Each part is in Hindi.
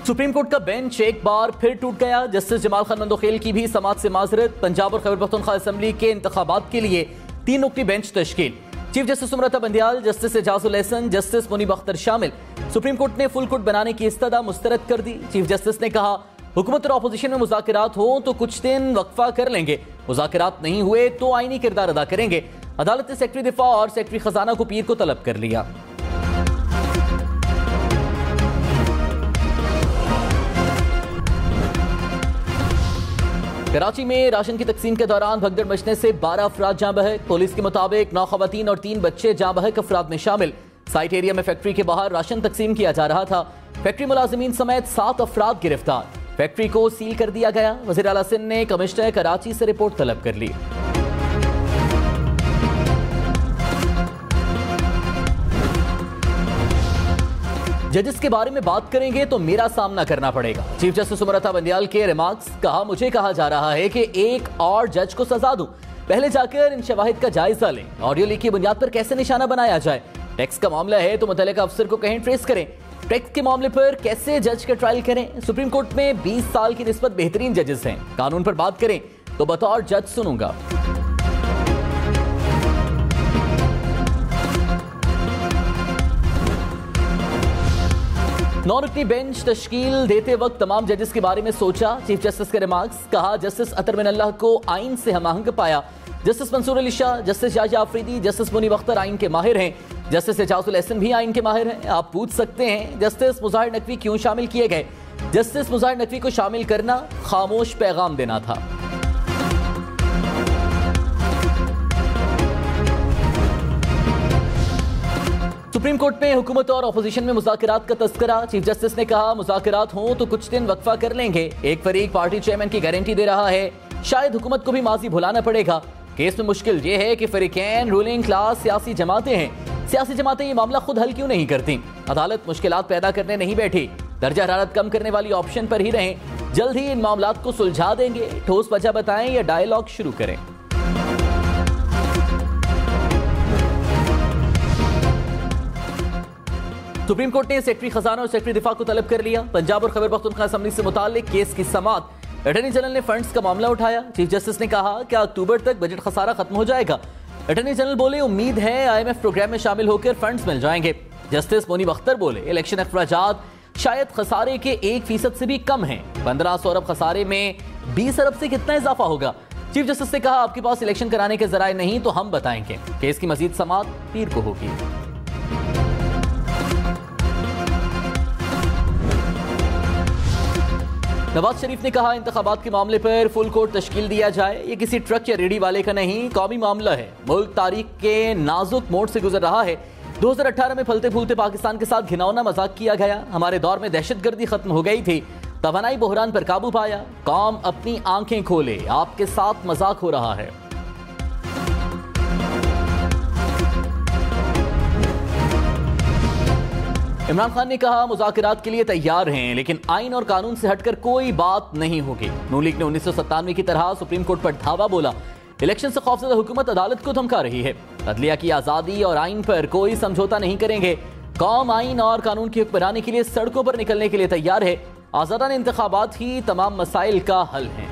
सुप्रीम कोर्ट का बेंच एक बार फिर टूट गया। जस्टिस जमाल खान मंदोखेल की भी समात से माजरत। पंजाब और खैबर पख्तूनख्वा असेंबली के इंतखाबात के लिए 3 रुकनी bench तश्कील। Chief justice उमरता Bandial, justice Ejazul Ehsan, justice Munib Akhtar शामिल। सुप्रीम कोर्ट ने फुल कोर्ट बनाने की इस्तदा मुस्तरद कर दी। चीफ जस्टिस ने कहा, हुकूमत और अपोजिशन में मुज़ाकरात हो तो कुछ दिन वक्फा कर लेंगे, मुज़ाकरात नहीं हुए तो आईनी किरदार अदा करेंगे। अदालत ने सेक्रेटरी दिफा और सेक्रेटरी खजाना को पीर को तलब कर लिया। कराची में राशन की तकसीम के दौरान भगदड़ मचने से 12 अफराद जाँ बहक। पुलिस के मुताबिक 9 खवातीन और 3 बच्चे जाँ बहक अफराद में शामिल। साइट एरिया में फैक्ट्री के बाहर राशन तकसीम किया जा रहा था। फैक्ट्री मुलाजिमीन समेत 7 अफराद गिरफ्तार। फैक्ट्री को सील कर दिया गया। वज़ीर आला सिंध ने कमिश्नर कराची से रिपोर्ट तलब कर ली। जजेस के बारे में बात करेंगे तो मेरा सामना करना पड़ेगा। चीफ जस्टिस उमरता बंदियाल के रिमार्क्स। कहा, मुझे कहा जा रहा है कि एक और जज को सजा दूं, पहले जाकर इन शवाहिद का जायजा लें। ऑडियो लीक की बुनियाद पर कैसे निशाना बनाया जाए? टैक्स का मामला है तो मुतल्लिका अफसर को कहें ट्रेस करें। टैक्स के मामले पर कैसे जज का ट्रायल करें? सुप्रीम कोर्ट में 20 साल की निस्बत बेहतरीन जजेस हैं। कानून पर बात करें तो बतौर जज सुनूंगा। नौ-रुकनी बेंच तश्कील देते वक्त तमाम जजेस के बारे में सोचा। चीफ जस्टिस के रिमार्क्स। कहा, जस्टिस अतर बिन अल्लाह को आइन से हमआहंग पाया। Justice Mansoor Ali Shah, justice Yahya Afridi, justice Munib Akhtar आइन के माहिर हैं। जस्टिस एजाजुल एहसन भी आइन के माहिर हैं। आप पूछ सकते हैं जस्टिस मुज़ाहिर नकवी क्यों शामिल किए गए? जस्टिस मुज़ाहिर नकवी को शामिल करना खामोश पैगाम देना था। सुप्रीम कोर्ट में हुकूमत और अपोजिशन में मुज़ाकरात का तस्करा। चीफ जस्टिस ने कहा, मुज़ाकरात हों तो कुछ दिन वक्फा कर लेंगे। एक फरीक पार्टी चेयरमैन की गारंटी दे रहा है, शायद हुकूमत को भी माजी भुलाना पड़ेगा। केस में मुश्किल यह है कि फरीकैन रूलिंग क्लास सियासी जमातें हैं। सियासी जमातें ये मामला खुद हल क्यों नहीं करती? अदालत मुश्किलात पैदा करने नहीं बैठी। दर्जा हरारत कम करने वाली ऑप्शन पर ही रहें। जल्द ही इन मामलात को सुलझा देंगे। ठोस वजह बताएं या डायलॉग शुरू करें। सुप्रीम कोर्ट ने सेक्रेटरी खजाना और सेक्रेटरी दिफा को तलब कर लिया। पंजाब और खैबर पख्तूनख्वा असेंबली से मुताल्लिक केस की समात। अटॉर्नी जनरल ने फंड्स का मामला उठाया। चीफ जस्टिस ने कहा, क्या अक्टूबर तक बजट खसारा खत्म हो जाएगा? अटॉर्नी जनरल बोले, उम्मीद है IMF प्रोग्राम में शामिल होकर फंड्स मिल जाएंगे। जस्टिस मुनीब अख्तर बोले, इलेक्शन अखराजात शायद खसारे के 1% से भी कम हैं। 1500 अरब खसारे में 20 अरब से कितना इजाफा होगा? चीफ जस्टिस ने कहा, आपके पास इलेक्शन कराने के जराए नहीं तो हम बताएंगे। केस की मजीद समात पीर को होगी। नवाज शरीफ ने कहा, इंतखाबात के मामले पर फुल कोर्ट तश्कील दिया जाए। ये किसी ट्रक या रेडी वाले का नहीं, कौमी मामला है। मुल्क तारीख के नाजुक मोड़ से गुजर रहा है। 2018 में फलते फूलते पाकिस्तान के साथ घिनौना मजाक किया गया। हमारे दौर में दहशतगर्दी खत्म हो गई थी। तवानाई बहरान पर काबू पाया। कौम अपनी आंखें खोले, आपके साथ मजाक हो रहा है। इमरान खान ने कहा, मुज़ाकरात के लिए तैयार हैं लेकिन आइन और कानून से हटकर कोई बात नहीं होगी। नून लीग ने 1997 की तरह सुप्रीम कोर्ट पर धावा बोला। इलेक्शन से खौफजदा हुकूमत अदालत को धमका रही है। अदलिया की आज़ादी और आइन पर कोई समझौता नहीं करेंगे। कौम आइन और कानून की हुक्मरानी के लिए सड़कों पर निकलने के लिए तैयार है। आज़ादाना इंतखाबात ही तमाम मसाइल का हल है।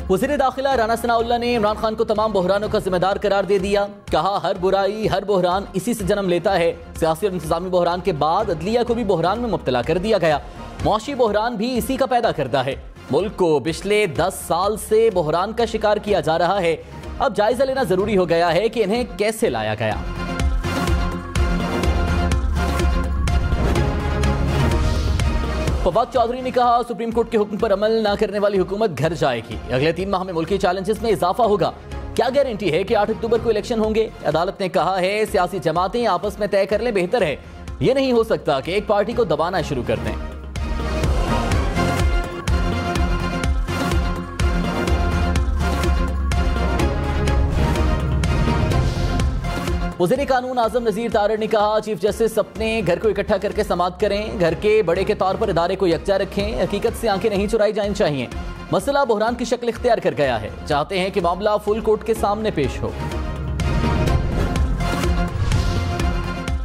वज़ीर दाखिला राना सनाउल्लाह ने इमरान खान को तमाम बहरानों का जिम्मेदार करार दे दिया। कहा, हर बुराई हर बहरान इसी से जन्म लेता है। सियासी और इंतजामी बहरान के बाद अदलिया को भी बहरान में मुब्तला कर दिया गया। मौशी बहरान भी इसी का पैदा करता है। मुल्क को पिछले 10 साल से बहरान का शिकार किया जा रहा है। अब जायजा लेना जरूरी हो गया है कि इन्हें कैसे लाया गया। फवाद चौधरी ने कहा, सुप्रीम कोर्ट के हुक्म पर अमल न करने वाली हुकूमत घर जाएगी। अगले 3 माह में मुल्की चैलेंजेस में इजाफा होगा। क्या गारंटी है कि 8 अक्टूबर को इलेक्शन होंगे? अदालत ने कहा है, सियासी जमातें आपस में तय कर लें, बेहतर है। यह नहीं हो सकता कि एक पार्टी को दबाना शुरू कर दें। वज़ीर कानून आजम नज़ीर तारड़ ने कहा, चीफ जस्टिस अपने घर को इकट्ठा करके समाअत करें। घर के बड़े के तौर पर इदारे को यकजा रखें। हकीकत से आंखें नहीं चुराई जानी चाहिए। मसला बहरान की शक्ल इख्तियार कर गया है। चाहते हैं कि मामला फुल कोर्ट के सामने पेश हो।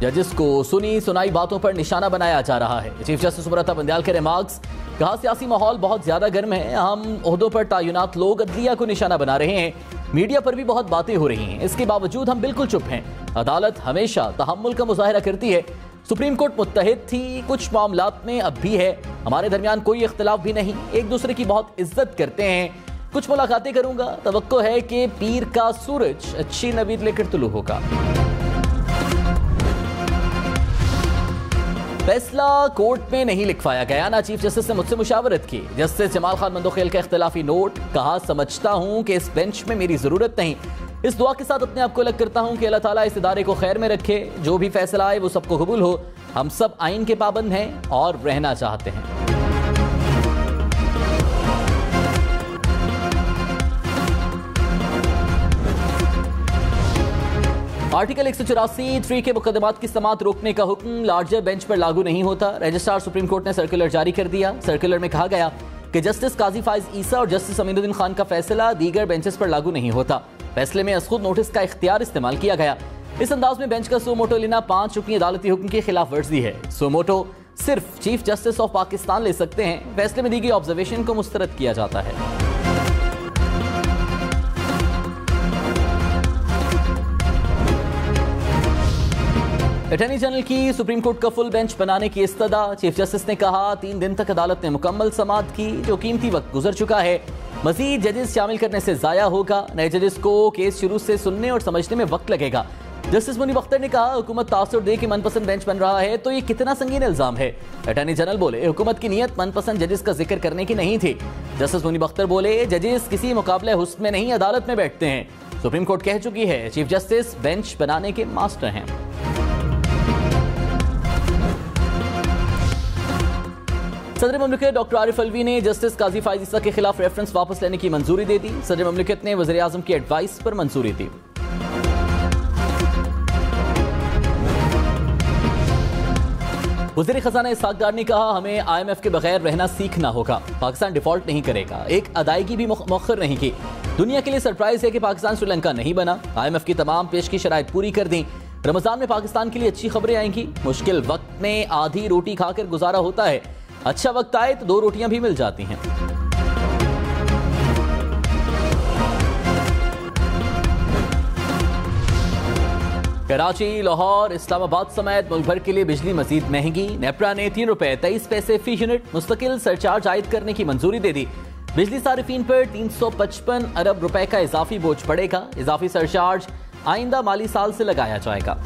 जजेस को सुनी सुनाई बातों पर निशाना बनाया जा रहा है। चीफ जस्टिस सुब्रता बंदयाल के रिमार्क्स, कहा सियासी माहौल बहुत ज्यादा गर्म है, हम ओहदों पर तैनात लोग अदलिया को निशाना बना रहे हैं, मीडिया पर भी बहुत बातें हो रही हैं, इसके बावजूद हम बिल्कुल चुप हैं। अदालत हमेशा तहम्मुल का मुजाहिरा करती है। सुप्रीम कोर्ट मुत्तहिद थी, कुछ मामलात में अब भी है, हमारे दरमियान कोई इख्तिलाफ भी नहीं, एक दूसरे की बहुत इज्जत करते हैं। कुछ मुलाकातें करूंगा, तवक्को है कि पीर का सूरज अच्छी नवीद लेकर तुलू होगा। फैसला कोर्ट में नहीं लिखवाया गया, ना चीफ जस्टिस ने मुझसे मुशावरत की। जस्टिस जमाल खान मंदोखेल का इख्तिलाफी नोट, कहा समझता हूं कि इस बेंच में मेरी जरूरत नहीं, इस दुआ के साथ अपने आप को अलग करता हूं कि अल्लाह ताला इस इदारे को खैर में रखे, जो भी फैसला आए वो सबको कबूल हो, हम सब आइन के पाबंद हैं और रहना चाहते हैं। आर्टिकल 184(3) के मुकदमात की समाअत रोकने का हुक्म लार्जर बेंच पर लागू नहीं होता। रजिस्ट्रार सुप्रीम कोर्ट ने सर्कुलर जारी कर दिया। सर्कुलर में कहा गया कि जस्टिस काजी फाइज ईसा और जस्टिस अमीनुद्दीन खान का फैसला दीगर बेंचेस पर लागू नहीं होता। फैसले में खुद नोटिस का इख्तियार इस्तेमाल किया गया। इस अंदाज में बेंच का सो मोटो लेना 5 रुकनी अदालती हुक्म की खिलाफ वर्जी है। सो मोटो सिर्फ चीफ जस्टिस ऑफ पाकिस्तान ले सकते हैं। फैसले में दी गई ऑब्जर्वेशन को मुस्तरद किया जाता है। अटॉर्नी जनरल की सुप्रीम कोर्ट का फुल बेंच बनाने की इस्तदा। चीफ जस्टिस ने कहा 3 दिन तक अदालत ने मुकम्मल समाअत की, जो कीमती वक्त गुजर चुका है, मजीद जजेस शामिल करने से जाया होगा। नए जजेस को केस शुरू से सुनने और समझने में वक्त लगेगा। जस्टिस मुनीब अख्तर ने कहा हुकूमत तासुर दे के मनपसंद बेंच बन रहा है तो ये कितना संगीन इल्जाम है। अटॉर्नी जनरल बोले हुकूमत की नीयत मनपसंद जजेस का जिक्र करने की नहीं थी। जस्टिस मुनीब अख्तर बोले जजेस किसी मुकाबले हुस्न में नहीं अदालत में बैठते हैं। सुप्रीम कोर्ट कह चुकी है चीफ जस्टिस बेंच बनाने के मास्टर हैं। सदर ममलिकत डॉक्टर आरिफ अलवी ने जस्टिस काजी फाइज ईसा के खिलाफ रेफरेंस वापस लेने की मंजूरी दे दी। सदर ममलिकत ने वज़ीर आज़म की एडवाइस पर मंजूरी दी। वज़ीर खजाना इसहाक डार ने कहा हमें IMF के बगैर रहना सीखना होगा। पाकिस्तान डिफॉल्ट नहीं करेगा, एक अदायगी भी मौखर नहीं की। दुनिया के लिए सरप्राइज है कि पाकिस्तान श्रीलंका नहीं बना। IMF की तमाम पेश की शराइत पूरी कर दी। रमजान में पाकिस्तान के लिए अच्छी खबरें आएंगी। मुश्किल वक्त में आधी रोटी खाकर गुजारा होता है, अच्छा वक्त आए तो 2 रोटियां भी मिल जाती हैं। कराची, लाहौर, इस्लामाबाद समेत मुल्क भर के लिए बिजली मजीद महंगी। नेपरा ने 3 रुपए 23 पैसे फी यूनिट मुस्तकिल सरचार्ज आयद करने की मंजूरी दे दी। बिजली सारिफीन पर 355 अरब रुपए का इजाफी बोझ पड़ेगा। इजाफी सरचार्ज आइंदा माली साल से लगाया जाएगा।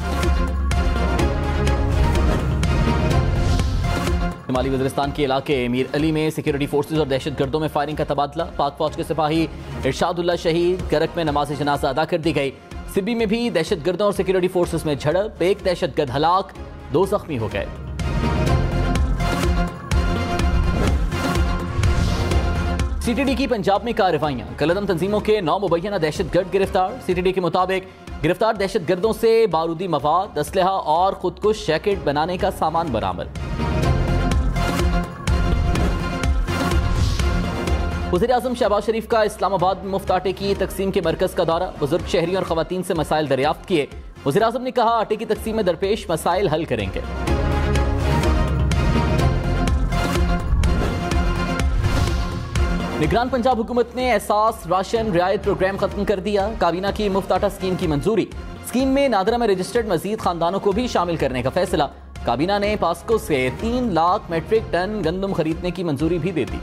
हिमाली वज़ीरिस्तान के इलाके मीर अली में सिक्योरिटी फोर्सेज और दहशतगर्दों में फायरिंग का तबादला। पाक फौज के सिपाही इरशादुल्लाह शहीद, करक में नमाज जनाजा अदा कर दी गई। सिब्बी में भी दहशतगर्दों और सिक्योरिटी फोर्सेज में झड़प, एक दहशतगर्द हलाक, 2 जख्मी हो गए। CTD की पंजाब में कार्रवाइयां, कलदम तंजीमों के 9 मुबैना दहशतगर्द गिरफ्तार। CTD के मुताबिक गिरफ्तार दहशतगर्दों से बारूदी मवाद, असलहा और खुदकुश जैकेट बनाने का सामान बरामद। वज़ीर आज़म शहबाज शरीफ का इस्लामाबाद में मुफ्त आटे की तकसीम के मरकज का दौरा। बुजुर्ग शहरियों और खवातीन से मसाइल दरियाफ्त किए। वज़ीर आज़म ने कहा आटे की तकसीम में दरपेश मसाइल हल करेंगे। निगरान पंजाब हुकूमत ने एहसास राशन रियायत प्रोग्राम खत्म कर दिया। काबीना की मुफ्त आटा स्कीम की मंजूरी। स्कीम में नादरा में रजिस्टर्ड मजीद खानदानों को भी शामिल करने का फैसला। काबीना ने पास्को से 3 लाख मेट्रिक टन गंदम खरीदने की मंजूरी भी दे दी।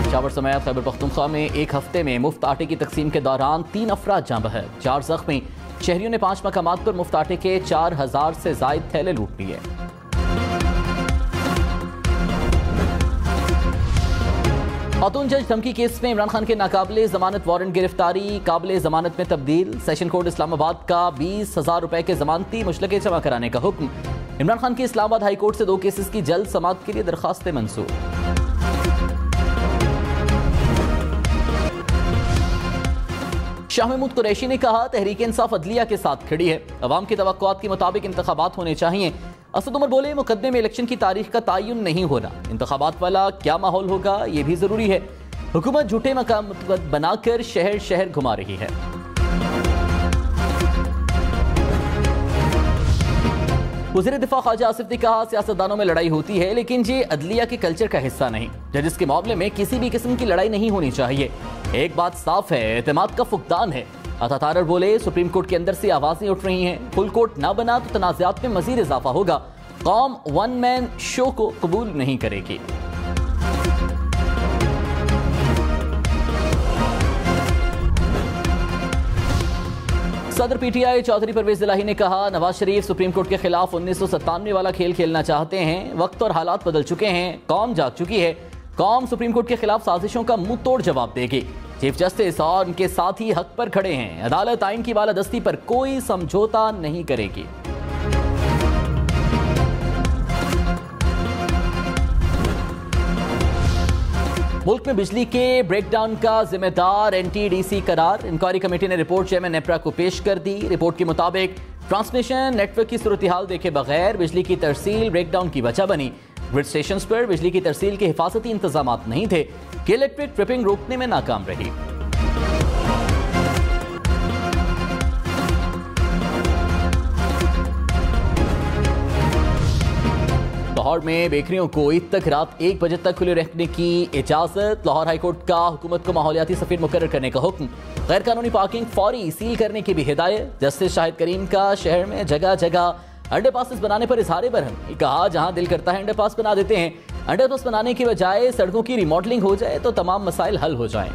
पेशावर समेत खैबर पख्तूनख्वा में एक हफ्ते में मुफ्त आटे की तकसीम के दौरान 3 अफराद जाँ बहक, 4 जख्मी। शहरियों ने 5 मकामात पर मुफ्त आटे के 4000 से जायद थैले लूट लिए। खातून जज धमकी केस में इमरान खान के नाकाबिले जमानत वारंट गिरफ्तारी काबिले जमानत में तब्दील। सेशन कोर्ट इस्लामाबाद का 20,000 रुपए के जमानती मुशलके जमा कराने का हुक्म। इमरान खान की इस्लामाबाद हाई कोर्ट से 2 केसेस की जल्द समाअत के लिए दरखास्तें मंजूर। शाह महमूद कुरैशी ने कहा तहरीक इंसाफ अदलिया के साथ खड़ी है, अवाम की तवक्कुआत के मुताबिक इंतखाबात होने चाहिए। असद उमर बोले मुकदमे में इलेक्शन की तारीख का तयन नहीं होना, इंतखाबात वाला क्या माहौल होगा ये भी जरूरी है। हुकूमत झूठे मकाम बनाकर शहर शहर घुमा रही है। वज़ीर दिफा ख्वाजा आसिफ ने कहा, सियासतदानों में लड़ाई होती है लेकिन ये अदलिया के कल्चर का हिस्सा नहीं। जजिस के मामले में किसी भी किस्म की लड़ाई नहीं होनी चाहिए। एक बात साफ है, एतमाद का फुकदान है। अता तारर बोले, सुप्रीम कोर्ट के अंदर से आवाजें उठ रही हैं, फुल कोर्ट ना बना तो तनाज़ात में मजीद इजाफा होगा। कौम वन मैन शो को कबूल नहीं करेगी। सदर पीटीआई चौधरी परवेज इलाही ने कहा, नवाज शरीफ सुप्रीम कोर्ट के खिलाफ 1997 वाला खेल खेलना चाहते हैं। वक्त और हालात बदल चुके हैं, कौम जाग चुकी है। कौम सुप्रीम कोर्ट के खिलाफ साजिशों का मुंह तोड़ जवाब देगी। चीफ जस्टिस और उनके साथी हक पर खड़े हैं। अदालत आइन की बालादस्ती पर कोई समझौता नहीं करेगी। मुल्क में बिजली के ब्रेकडाउन का जिम्मेदार एनटीडीसी करार। इंक्वायरी कमेटी ने रिपोर्ट चेयरमैन नेपरा को पेश कर दी। रिपोर्ट के मुताबिक ट्रांसमिशन नेटवर्क की सूरत हाल देखे बगैर बिजली की तरसील ब्रेकडाउन की वजह बनी। ग्रिड स्टेशन पर बिजली की तरसील के हिफाजती इंतजाम नहीं थे कि इलेक्ट्रिक ट्रिपिंग रोकने में नाकाम रही। लाहौर में बेकरियों को ईद तक रात 1 बजे तक खुले रखने की इजाजत। लाहौर हाईकोर्ट का हुकूमत को माहौलियाती सफीर मुकर्रर करने का हुक्म। गैर कानूनी पार्किंग फौरी सील करने की भी हिदायत। जस्टिस शाहिद करीम का शहर में जगह जगह अंडरपासेस बनाने पर इजहार बरहम। कहा, जहां दिल करता है अंडरपास बना देते हैं। अंडरपास बनाने की बजाय सड़कों की रिमॉडलिंग हो जाए तो तमाम मसाइल हल हो जाएं।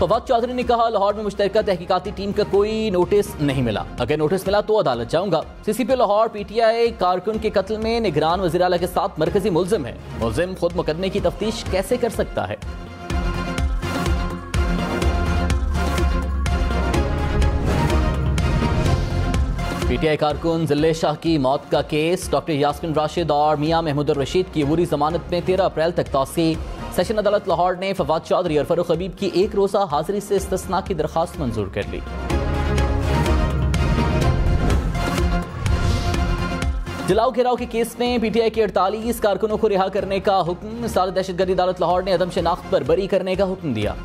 फवाद चौधरी ने कहा, लाहौर में मुश्तरका तहकीकाती टीम का कोई नोटिस नहीं मिला। अगर नोटिस मिला तो अदालत जाऊंगा। सीसीपी लाहौर पीटीआई कारकुन के कत्ल में निगरान वज़ीर आला के साथ मरकजी मुल्जिम है। मुल्जिम खुद मुकदमे की तफ्तीश कैसे कर सकता है? पीटीआई कारकुन जिल्ले शाह की मौत का केस। डॉक्टर यास्मिन राशिद और मियां महमूद रशीद की अबूरी जमानत में 13 अप्रैल तक तौसी। सेशन अदालत लाहौर ने फवाद चौधरी और फरूख हबीब की एक रोज़ा हाजिरी से इस्तिस्ना की दरखास्त मंजूर कर ली। जलाओ घेराव के केस में पीटीआई के 48 कारकुनों को रिहा करने का हुक्म। साल दहशतगर्दी अदालत लाहौर ने अदम शनाख्त पर बरी करने का हुक्म दिया।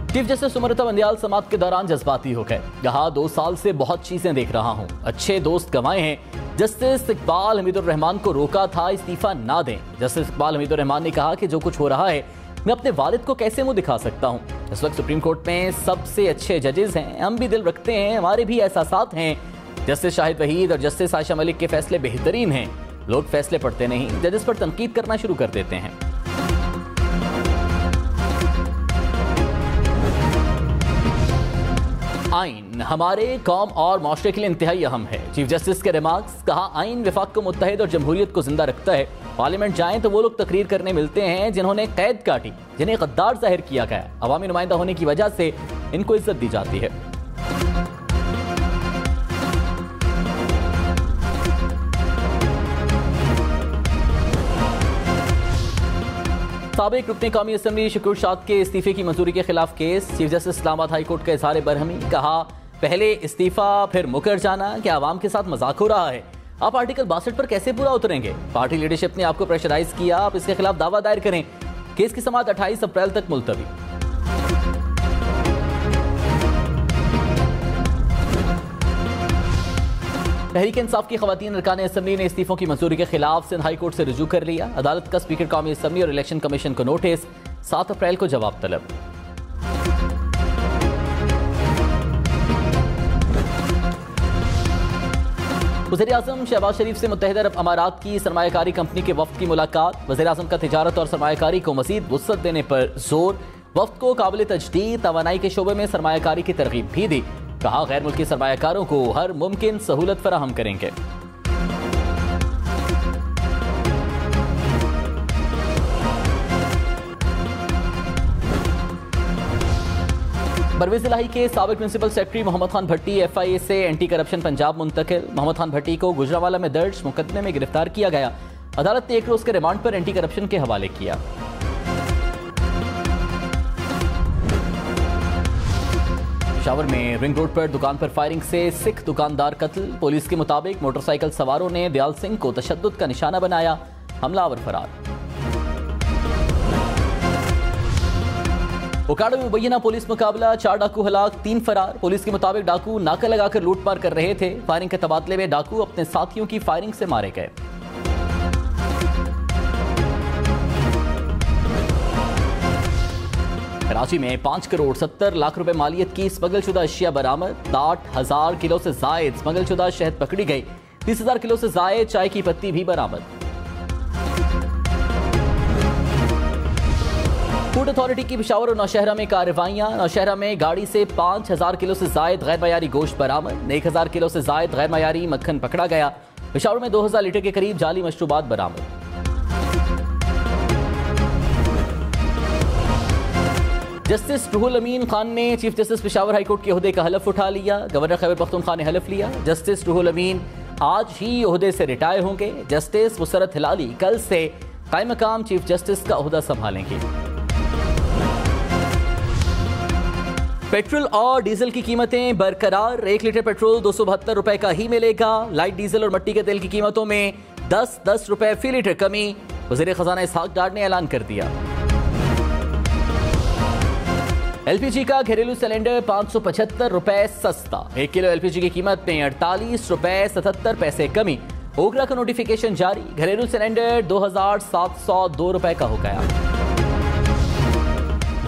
चीफ जस्टिस सुमरता बंदियाल समात के दौरान जज्बाती हो गए। कहा, 2 साल से बहुत चीजें देख रहा हूं, अच्छे दोस्त गंवाए हैं। जस्टिस इकबाल हमीदुर रहमान को रोका था इस्तीफा ना दें। जस्टिस इकबाल हमीदुर रहमान ने कहा कि जो कुछ हो रहा है मैं अपने वालिद को कैसे मुंह दिखा सकता हूं। इस वक्त सुप्रीम कोर्ट में सबसे अच्छे जजेस हैं, हम भी दिल रखते हैं, हमारे भी एहसासात हैं। जस्टिस शाहिद वहीद और जस्टिस आयशा मलिक के फैसले बेहतरीन हैं। लोग फैसले पढ़ते नहीं, जजेस पर तनकीद करना शुरू कर देते हैं। आइन हमारे कौम और माशरे के लिए इंतहाई अहम है। चीफ जस्टिस के रिमार्क्स। कहा, आइन विफाक को मुत्तहिद और जमहूरियत को जिंदा रखता है। पार्लियामेंट जाएं तो वो लोग तकरीर करने मिलते हैं जिन्होंने कैद काटी, जिन्हें गद्दार जाहिर किया गया। अवामी नुमाइंदा होने की वजह से इनको इज्जत दी जाती है। साबिक रुकने कौमी असम्बली शकूर शाद के इस्तीफे की मंजूरी के खिलाफ case. Chief justice Islamabad high court का इजहार बरहमी। कहा, पहले इस्तीफा फिर मुकर जाना, क्या आवाम के साथ मजाक हो रहा है? आप आर्टिकल 62 पर कैसे पूरा उतरेंगे? पार्टी लीडरशिप ने आपको प्रेशराइज किया, आप इसके खिलाफ दावा दायर करें। केस की समाअत 28 अप्रैल तक मुलतवी। तहरीक इंसाफ की खवातीन अरकान असम्बली ने इस्तीफों की मंजूरी के खिलाफ सिंध हाई कोर्ट से रुजू कर लिया। अदालत का स्पीकर कौमी असम्बली और इलेक्शन कमीशन को नोटिस। 7 अप्रैल को जवाब तलब। वज़ीर आज़म शहबाज शरीफ से मुत्तहिदा अरब अमारात की सरमायाकारी कंपनी के वफ्द की मुलाकात। वज़ीर आज़म का तिजारत और सरमायाकारी को मज़ीद वुसअत देने पर जोर। वफ्द को काबिल तजदीद तवानाई के शोबे में सरमायाकारी की तरगीब भी दी। कहा, गैर मुल्की सरमायाकारों को हर मुमकिन सहूलत फराहम करेंगे। परवेज इलाही के साबिक प्रिंसिपल सेक्रेटरी मोहम्मद खान भट्टी FIA से एंटी करप्शन पंजाब मुंतकिल। मोहम्मद खान भट्टी को गुजरांवाला में दर्ज मुकदमे में गिरफ्तार किया गया। अदालत ने 1 रोज के रिमांड पर एंटी करप्शन के हवाले किया। पेशावर में रिंग रोड पर दुकान पर फायरिंग से सिख दुकानदार कत्ल। पुलिस के मुताबिक मोटरसाइकिल सवारों ने दयाल सिंह को तशद्दुद का निशाना बनाया, हमलावर फरार। बोकारो में मुबैना पुलिस मुकाबला, 4 डाकू हलाक, 3 फरार। पुलिस के मुताबिक डाकू नाका लगाकर लूटमार कर रहे थे। फायरिंग के तबादले में डाकू अपने साथियों की फायरिंग से मारे गए। कराची में 5 करोड़ 70 लाख रुपए मालियत की स्मगलशुदा अशिया बरामद। 60,000 किलो से जायद स्मगलशुदा शहद पकड़ी गई। 30,000 किलो से जायद चाय की पत्ती भी बरामद। फूड अथॉरिटी की पेशावर और नौशहरा में कार्रवाइयां। नौशहरा में गाड़ी से 5,000 किलो से जायद गैर मयारी गोश्त बरामद। 1,000 किलो से जायद गैर मयारी मक्खन पकड़ा गया। पेशावर में 2,000 लीटर के करीब जाली मशरूबात बरामद। जस्टिस रुहुल अमीन खान ने चीफ जस्टिस पेशावर हाईकोर्ट के ओहदे का हलफ उठा लिया। गवर्नर खैबर पख्तूनख्वा ने हलफ लिया। जस्टिस रुहुल अमीन आज ही ओहदे से रिटायर होंगे। जस्टिस मुसरत हिलाली कल से कायम मकाम चीफ जस्टिस का ओहदा संभालेंगे। पेट्रोल और डीजल की कीमतें बरकरार। 1 लीटर पेट्रोल 272 रुपए का ही मिलेगा। लाइट डीजल और मिट्टी के तेल की कीमतों में 10 रुपए फी लीटर कमी। वज़ीर खजाना इसहाक डार ने ऐलान कर दिया। एलपीजी का घरेलू सिलेंडर 575 रुपए सस्ता। 1 किलो एलपीजी की कीमत में 48 रुपए 77 पैसे कमी। ओगरा का नोटिफिकेशन जारी। घरेलू सिलेंडर 2,702 रुपए का हो गया।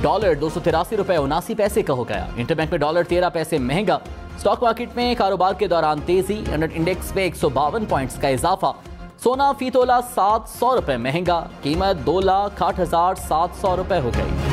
डॉलर 283 रुपए 79 पैसे का हो गया। इंटरबैंक में डॉलर 13 पैसे महंगा। स्टॉक मार्केट में कारोबार के दौरान तेजी। इंडेक्स में 152 पॉइंट्स का इजाफा। सोना फी तोला 700 रुपए महंगा। कीमत 2,08,700 रुपए हो गई।